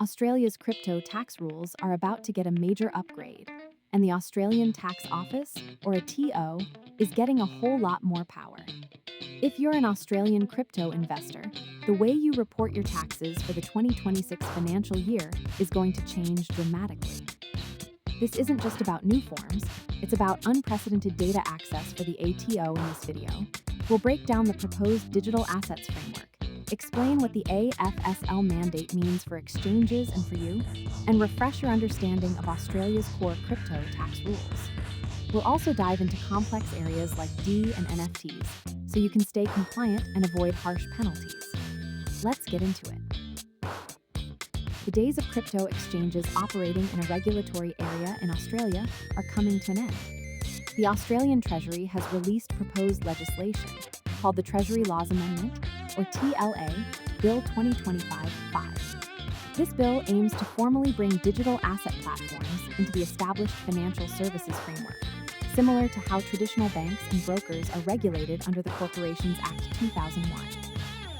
Australia's crypto tax rules are about to get a major upgrade, and the Australian Tax Office, or ATO, is getting a whole lot more power. If you're an Australian crypto investor, the way you report your taxes for the 2026 financial year is going to change dramatically. This isn't just about new forms, it's about unprecedented data access for the ATO in this video. We'll break down the proposed digital assets framework, explain what the AFSL mandate means for exchanges and for you, and refresh your understanding of Australia's core crypto tax rules. We'll also dive into complex areas like D and NFTs, so you can stay compliant and avoid harsh penalties. Let's get into it. The days of crypto exchanges operating in a regulatory area in Australia are coming to an end. The Australian Treasury has released proposed legislation called the Treasury Laws Amendment, or TLA, Bill 2025-5. This bill aims to formally bring digital asset platforms into the established financial services framework, similar to how traditional banks and brokers are regulated under the Corporations Act 2001.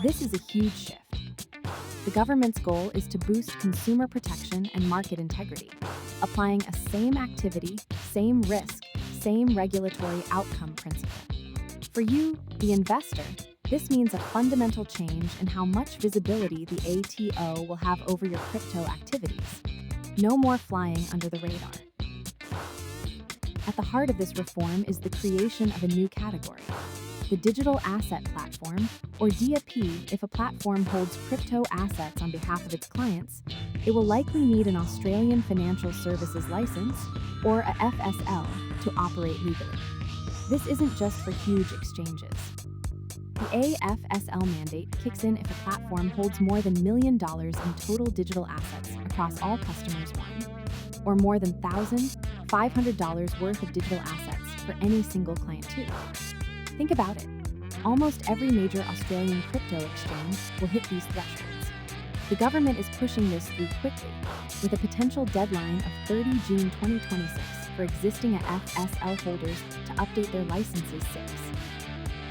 This is a huge shift. The government's goal is to boost consumer protection and market integrity, applying a same activity, same risk, same regulatory outcome principle. For you, the investor, this means a fundamental change in how much visibility the ATO will have over your crypto activities. No more flying under the radar. At the heart of this reform is the creation of a new category, the Digital Asset Platform, or DAP. If a platform holds crypto assets on behalf of its clients, it will likely need an Australian Financial Services License, or a AFSL, to operate legally. This isn't just for huge exchanges. The AFSL mandate kicks in if a platform holds more than $1 million in total digital assets across all customers, or more than $1,500 worth of digital assets for any single client too. Think about it. Almost every major Australian crypto exchange will hit these thresholds. The government is pushing this through quickly, with a potential deadline of 30 June 2026 for existing AFSL holders to update their licenses 6.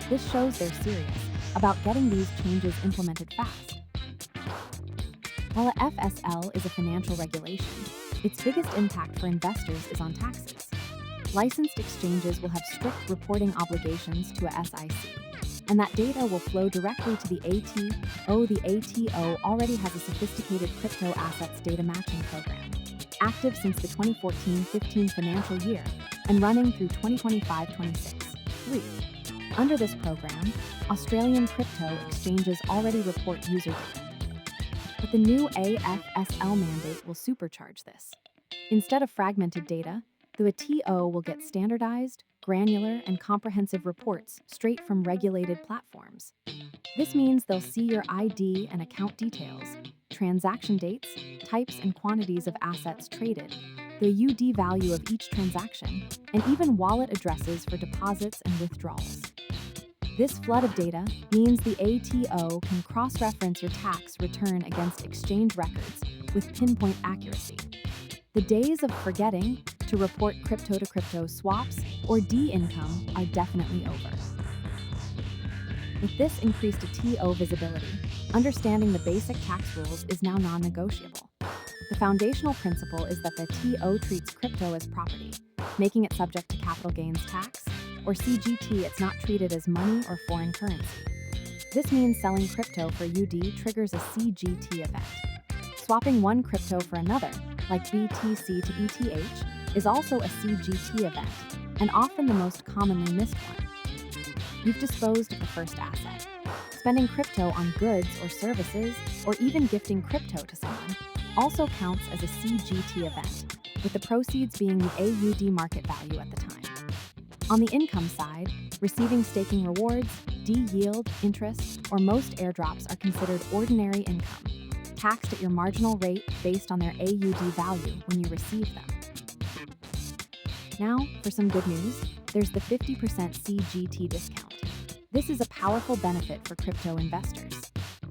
This shows they're serious about getting these changes implemented fast. While a FSL is a financial regulation, its biggest impact for investors is on taxes. Licensed exchanges will have strict reporting obligations to a SIC, and that data will flow directly to the ATO. The ATO already has a sophisticated crypto assets data matching program, active since the 2014-15 financial year and running through 2025-26. Under this program, Australian crypto exchanges already report user data. But the new AFSL mandate will supercharge this. Instead of fragmented data, the ATO will get standardized, granular, and comprehensive reports straight from regulated platforms. This means they'll see your ID and account details, transaction dates, types and quantities of assets traded, the UD value of each transaction, and even wallet addresses for deposits and withdrawals. This flood of data means the ATO can cross-reference your tax return against exchange records with pinpoint accuracy. The days of forgetting to report crypto-to-crypto swaps or D income are definitely over. With this increased ATO visibility, understanding the basic tax rules is now non-negotiable. The foundational principle is that the ATO treats crypto as property, making it subject to capital gains tax, or CGT. It's not treated as money or foreign currency. This means selling crypto for UD triggers a CGT event. Swapping one crypto for another, like BTC to ETH, is also a CGT event, and often the most commonly missed one. You've disposed of the first asset. Spending crypto on goods or services, or even gifting crypto to someone, also counts as a CGT event, with the proceeds being the AUD market value at the time. On the income side, receiving staking rewards, D yield, interest, or most airdrops are considered ordinary income, taxed at your marginal rate based on their AUD value when you receive them. Now, for some good news, there's the 50% CGT discount. This is a powerful benefit for crypto investors.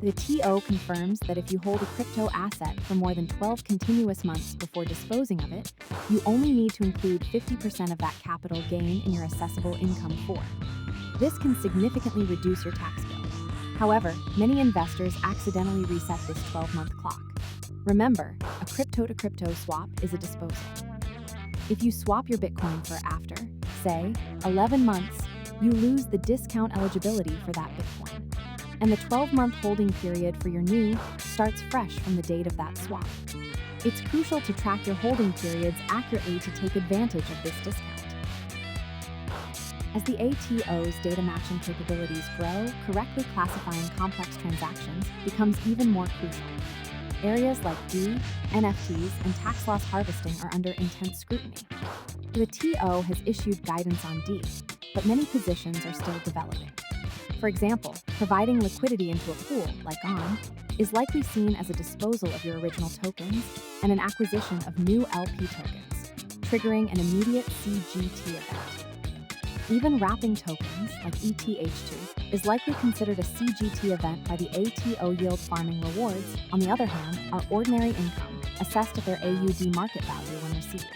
The TO confirms that if you hold a crypto asset for more than 12 continuous months before disposing of it, you only need to include 50% of that capital gain in your assessable income for. This can significantly reduce your tax bill. However, many investors accidentally reset this 12-month clock. Remember, a crypto-to-crypto swap is a disposal. If you swap your Bitcoin for after, say, 11 months, you lose the discount eligibility for that Bitcoin. And the 12-month holding period for your new starts fresh from the date of that swap. It's crucial to track your holding periods accurately to take advantage of this discount. As the ATO's data matching capabilities grow, correctly classifying complex transactions becomes even more crucial. Areas like NFTs, and tax loss harvesting are under intense scrutiny. The ATO has issued guidance on but many positions are still developing. For example, providing liquidity into a pool, like is likely seen as a disposal of your original tokens and an acquisition of new LP tokens, triggering an immediate CGT event. Even wrapping tokens, like ETH2, is likely considered a CGT event by the ATO. Yield farming rewards, on the other hand, are ordinary income, assessed at their AUD market value when received.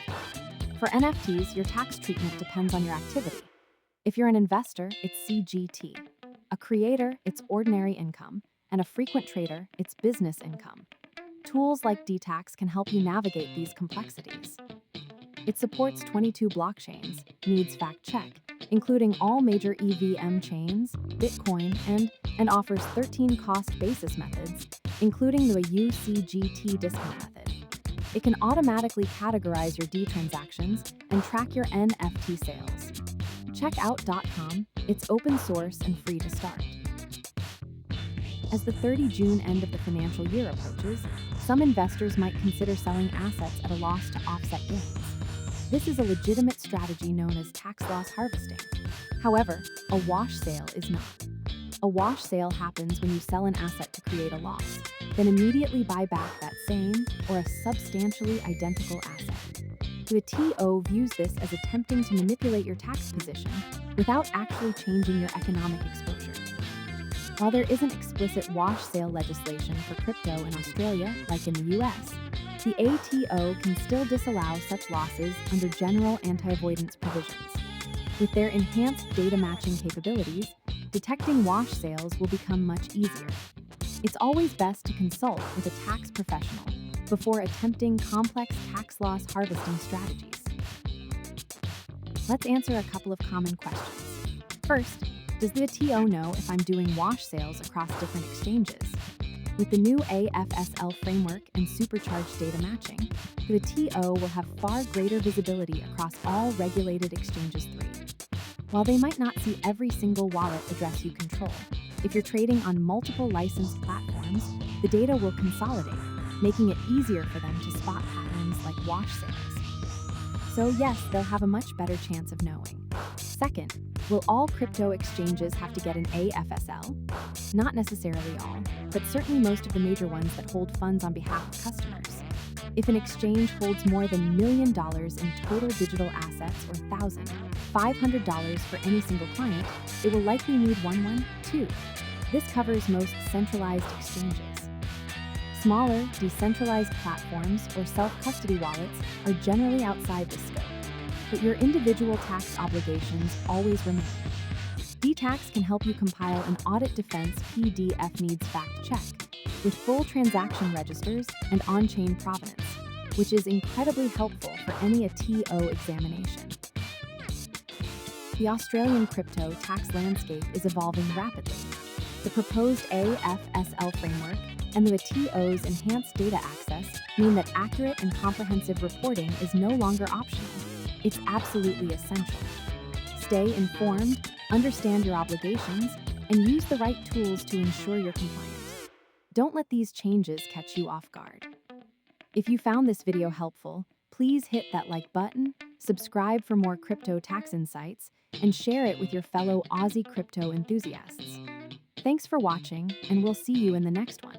For NFTs, your tax treatment depends on your activity. If you're an investor, it's CGT. A creator, it's ordinary income, and a frequent trader, it's business income. Tools like dTax can help you navigate these complexities. It supports 22 blockchains, needs fact-check, including all major EVM chains, Bitcoin, and offers 13 cost basis methods, including the UCGT discount method. It can automatically categorize your D transactions and track your NFT sales. Check out .com, it's open source and free to start. As the 30 June end of the financial year approaches, some investors might consider selling assets at a loss to offset gains. This is a legitimate strategy known as tax loss harvesting. However, a wash sale is not. A wash sale happens when you sell an asset to create a loss, then immediately buy back that same or a substantially identical asset. The ATO views this as attempting to manipulate your tax position without actually changing your economic exposure. While there isn't explicit wash sale legislation for crypto in Australia like in the US, the ATO can still disallow such losses under general anti-avoidance provisions. With their enhanced data matching capabilities, detecting wash sales will become much easier. It's always best to consult with a tax professional before attempting complex tax loss harvesting strategies. Let's answer a couple of common questions. First, does the ATO know if I'm doing wash sales across different exchanges? With the new AFSL framework and supercharged data matching, the ATO will have far greater visibility across all regulated exchanges 3. While they might not see every single wallet address you control, if you're trading on multiple licensed platforms, the data will consolidate, making it easier for them to spot patterns like wash sales. So yes, they'll have a much better chance of knowing. Second, will all crypto exchanges have to get an AFSL? Not necessarily all, but certainly most of the major ones that hold funds on behalf of customers. If an exchange holds more than $1 million in total digital assets or $1,500 for any single client, it will likely need 112. This covers most centralized exchanges. Smaller, decentralized platforms or self-custody wallets are generally outside the scope, but your individual tax obligations always remain. dTax can help you compile an audit defense PDF needs fact check with full transaction registers and on-chain provenance, which is incredibly helpful for any ATO examination. The Australian crypto tax landscape is evolving rapidly. The proposed AFSL framework and the ATO's enhanced data access mean that accurate and comprehensive reporting is no longer optional. It's absolutely essential. Stay informed, understand your obligations, and use the right tools to ensure you're compliant. Don't let these changes catch you off guard. If you found this video helpful, please hit that like button, subscribe for more crypto tax insights, and share it with your fellow Aussie crypto enthusiasts. Thanks for watching, and we'll see you in the next one.